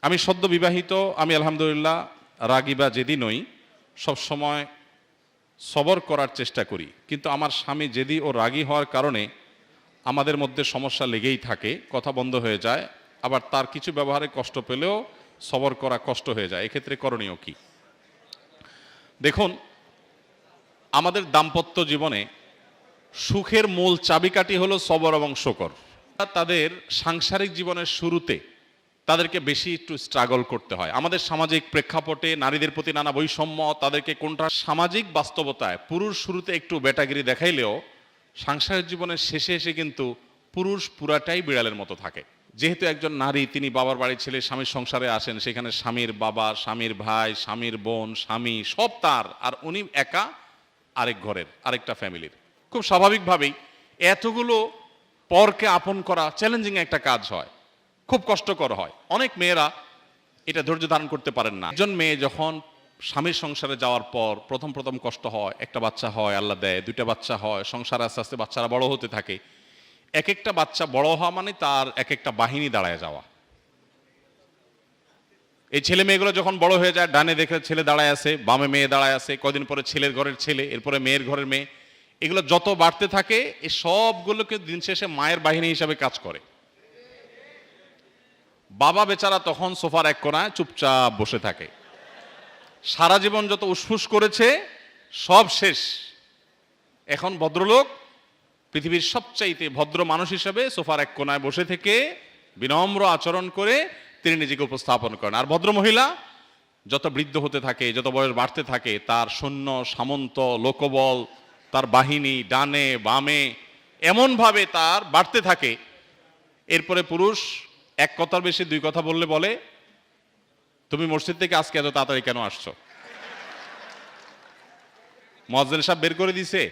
আমি সদ্য বিবাহিত, আমি আলহামদুলিল্লাহ রাগী বা জেদি নই, সবসময় সবর করার চেষ্টা করি। কিন্তু আমার স্বামী জেদি ও রাগী হওয়ার কারণে আমাদের মধ্যে সমস্যা লেগেই থাকে, কথা বন্ধ হয়ে যায়। আবার তার কিছু ব্যবহারে কষ্ট পেলেও সবর করা কষ্ট হয়ে যায়। এক্ষেত্রে করণীয় কি? দেখুন, আমাদের দাম্পত্য জীবনে সুখের মূল চাবিকাঠি হলো সবর এবং শকর। তাদের সাংসারিক জীবনের শুরুতে তাদেরকে বেশি একটু স্ট্রাগল করতে হয়। আমাদের সামাজিক প্রেক্ষাপটে নারীদের প্রতি নানা বৈষম্য, তাদেরকে কোনটা সামাজিক বাস্তবতায় পুরুষ শুরুতে একটু বেটাগিরি দেখাইলেও সাংসারিক জীবনের শেষে এসে কিন্তু পুরুষ পুরাটাই বিড়ালের মতো থাকে। যেহেতু একজন নারী, তিনি বাবার বাড়ি ছেলে স্বামীর সংসারে আসেন, সেখানে স্বামীর বাবা, স্বামীর ভাই, স্বামীর বোন, স্বামী সব তার, আর উনি একা আরেক ঘরের, আরেকটা ফ্যামিলির। খুব স্বাভাবিকভাবেই এতগুলো পরকে আপন করা চ্যালেঞ্জিং একটা কাজ হয়, খুব কষ্টকর হয়। অনেক মেয়েরা এটা ধৈর্য ধারণ করতে পারেন না। একজন মেয়ে যখন স্বামীর সংসারে যাওয়ার পর প্রথম প্রথম কষ্ট হয়, একটা বাচ্চা হয়, আল্লাহ দেয়, দুইটা বাচ্চা হয়, সংসারে আস্তে আস্তে বাচ্চারা বড় হতে থাকে। এক একটা বাচ্চা বড় হওয়া মানে তার এক একটা বাহিনী দাঁড়ায় যাওয়া। এই ছেলে মেয়েগুলো যখন বড় হয়ে যায়, ডানে দেখে ছেলে দাঁড়ায় আছে, বামে মেয়ে দাঁড়ায় আছে, কদিন পরে ছেলের ঘরের ছেলে, এরপরে মেয়ের ঘরের মেয়ে, এগুলো যত বাড়তে থাকে এই সবগুলোকে দিন শেষে মায়ের বাহিনী হিসাবে কাজ করে। বাবা বেচারা তখন সোফার এক কোণায় চুপচাপ বসে থাকে। সারা জীবন যত উসফুস করেছে সব শেষ। এখন ভদ্রলোক পৃথিবীর সবচাইতে ভদ্র মানুষ হিসেবে সোফার এক কোণায় বসে থেকে বিনম্র আচরণ করে তিনি নিজেকে উপস্থাপন করেন। আর ভদ্র মহিলা যত বৃদ্ধ হতে থাকে, যত বয়স বাড়তে থাকে, তার সৈন্য সামন্ত লোকবল, তার বাহিনী ডানে বামে এমনভাবে তার বাড়তে থাকে। এরপরে পুরুষ এক কথার বেশি দুই কথা বললে বলে, তুমি মসজিদ থেকে আজকে এত তাড়াতাড়ি কেন আসছো? মুয়াজ্জিন সাহেব বের করে দিছে?